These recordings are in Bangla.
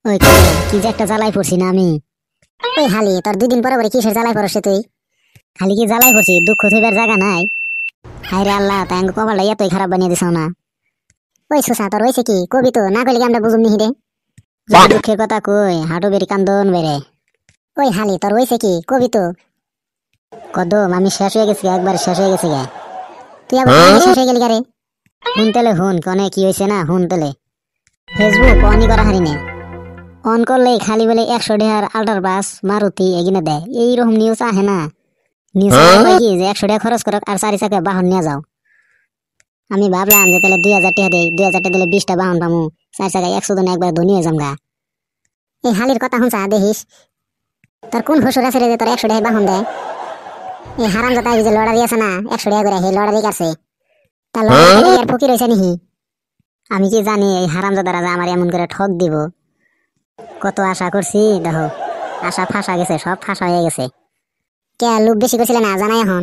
ওই কত কি যে একটা জ্বালাই পড়ছি না আমি। ওই হালি তোর 2 দিন পরে পরে কিসের জ্বালাই পড়ছে তুই? খালি কি জ্বালাই পড়ছি, দুঃখ থইবার জায়গা নাই। হায় রে আল্লাহ, তাই আঙ্গ কপালটা এতই খারাপ বানিয়ে দিছ না। ওই সুসা তোর হয়েছে কি কবি তো না কইলে কি আমরা বুঝুম নিহি রে। যদি দুঃখের কথা কই হাঁটু বেরি কান্দন বেড়ে। ওই হালি তোর হয়েছে কি কবি তো। কদম আমি শেষ হয়ে গেছি, একবার শেষ হয়ে গেছি গে। তুই আবার শেষ হয়ে গেলি গারে। হুন তেলে হুন কনে কি হয়েছে না হুন তেলে। ফেসবুক অনই করা হারিনি, অন করলেই খালি বলে 100 টাকার আল্ট্রা বাস মারুতি এগিয়ে দেয়। এইরকম নিউজ আহে না। নিউজ কি যে 100 টাকা খরচ করো আর 4 চাকা বাহন নিয়ে যাও। আমি ভাবলাম যে তাহলে 2000 টাকা দেই, 2000 টাকা দিলে 20টা বাহন পামু, 4 চাকায় 100 জন একবার ধনী হয়ে যামগা। এই হালির কথা শুনছা দেখিস, তোর কোন শ্বশুর আছে রে যে তোর 100 টাকা বাহন দেয়? এই হারাম জাতা যে লড়াই আছে না 100 টাকা করে, হে লড়াই কাছে তা লড়াই আর ফকির হয়েছে নিহি। আমি কি জানি এই হারাম জাদারা যে আমার এমন করে ঠক দিব। কত আশা করছি দেখো, আশা ফাঁসা গেছে, সব ফাঁসা হয়ে গেছে। কে লোক বেশি করছিল না জানাই এখন।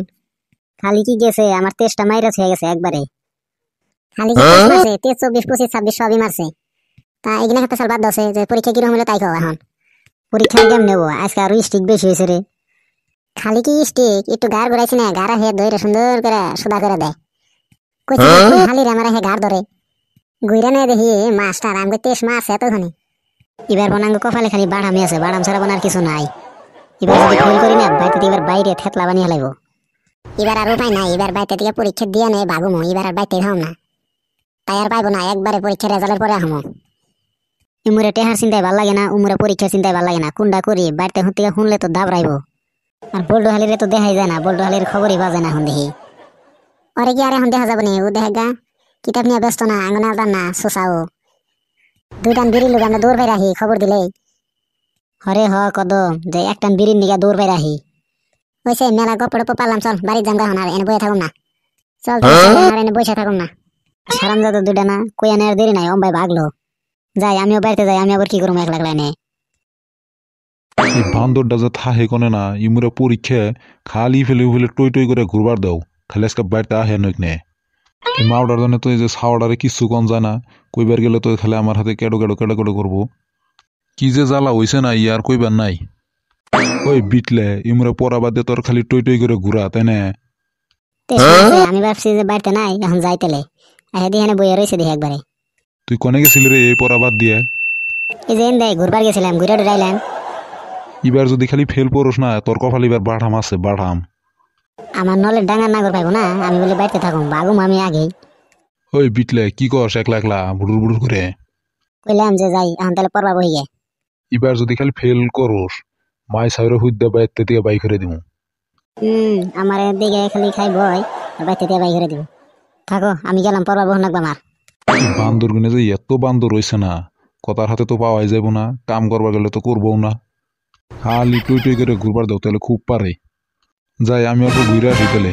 খালি কি গেছে আমার তেজটা মাইরাস হয়ে গেছে একবারে। খালি কি তেজ মারছে, তেজ 24 25 26 সবই মারছে। তা এগুলো একটা সাল বাদ দাও যে পরীক্ষা কিরকম হলো তাই কও এখন। পরীক্ষা কেমন নেবো আজকে আরো স্টিক বেশি হয়েছে রে। খালি কি স্টিক একটু গাড় ঘুরাইছি না, গাড়া হে ধরে সুন্দর করে সোদা করে দেয়। কইছি খালি রে আমার হে গাড় ধরে গুইরা নেই দেখি মাস্টার আমাকে তেজ মারছে এতখানি। এবার বনাঙ্গ কপালে খালি বাড়ামি আছে, বাড়াম ছাড়া বোনার কিছু নাই। এবার যদি ফেল করি না বাইতে এবার বাইরে থেতলা বানিয়ে লাইব। এবার আর উপায় নাই, এবার বাইতে থেকে পরীক্ষা দিয়ে নেই ভাগুমো, এবার আর বাইতে থাম না। তাই আর পাইবো না, একবারে পরীক্ষার রেজাল্টের পরে আহমো। উমরে টেহার চিন্তায় ভাল লাগে না, উমরে পরীক্ষার চিন্তায় ভাল লাগে না, কোনটা করি বাড়িতে হুন থেকে শুনলে তো দাবড়াইব। আর বল্ডু হালিরে তো দেখাই যায় না, বল্ডু হালির খবরই বাজে না এখন দেখি। ওরে কি আর এখন দেখা যাবে নি, ও দেখা গা কিতাব নিয়ে ব্যস্ত না, আঙ্গনে আলতাম না শোষাও। 2টান বিড়ি লোক আমরা দৌড় বাইরে আহি খবর দিলেই। হরে হ কদম যে একটান বিড়ির নিগা দৌড় বাইরে আহি। ওইসে মেলা গপ্প টপ্প পারলাম, চল বাড়ির জাম এখন আর এনে বসে থাকুম না। চল আর এনে বসে থাকুম না। সারাম যাতে 2টা না কইয়া নেয়ার দেরি নাই, অম্বাই ভাগলো। যাই আমিও বাড়িতে যাই, আমি আবার কি করবো একলা একলা এনে। এই বান্দরটা যে থাহে কোনে না ইমুরে পরীক্ষা খালি ফেলে ফেলে টই টই করে ঘুরবার দাও, খালি আজকে বাড়িতে আহে নইক নে। এই মাওটার জন্য তো এই যে ছাওয়াটারে কিছু কম যায় না, কইবার গেলে তো খালি আমার হাতে কেডো কেডো কেডো কেডো করবো। কি যে জ্বালা হইছে না ইয়ার কইবার নাই। ওই বিটলে ইমুরে পড়াবাদ দিয়ে তোর খালি টই টই করে ঘুরা তাই না। আমি ভাবছি যে বাড়িতে নাই এখন যাইতেলে এখানে বইয়া রয়েছে দেখি একবারে। তুই কনে গেছিলি রে এই পড়াবাদ দিয়ে? এই যে দেখ ঘুরবার গেছিলাম, ঘুরে ডরাইলাম। এবার যদি খালি ফেল পড়স না তোর কপাল এবার বাড়াম আছে বাড়াম। আমার নলের ডাঙ্গার নাগর পাইবো না, আমি বলে বাড়িতে থাকুম বাগুম আমি আগেই। ওই বিটলে কি করস একলা একলা বুড়ুর বুড়ুর করে? কইলাম যে যাই এখন তাহলে পড়বা বইয়ে। এবার যদি খালি ফেল করস মাই সাইরে হুদ্দা বাইতে দিয়ে বাই করে দিব। আমার দিকে খালি খাই বই আর বাড়িতে দিয়ে বাই করে দিব। থাকো আমি গেলাম পড়বা বহু নাকবা আমার। বান্দর গুনে যে এত বান্দর রয়েছে না, কথার হাতে তো পাওয়াই যাবো না, কাম করবার গেলে তো করবো না। খালি টুই টুই করে ঘুরবার দাও তাহলে খুব পারে। যাই আমি অল্প ঘুরে আসি তাহলে।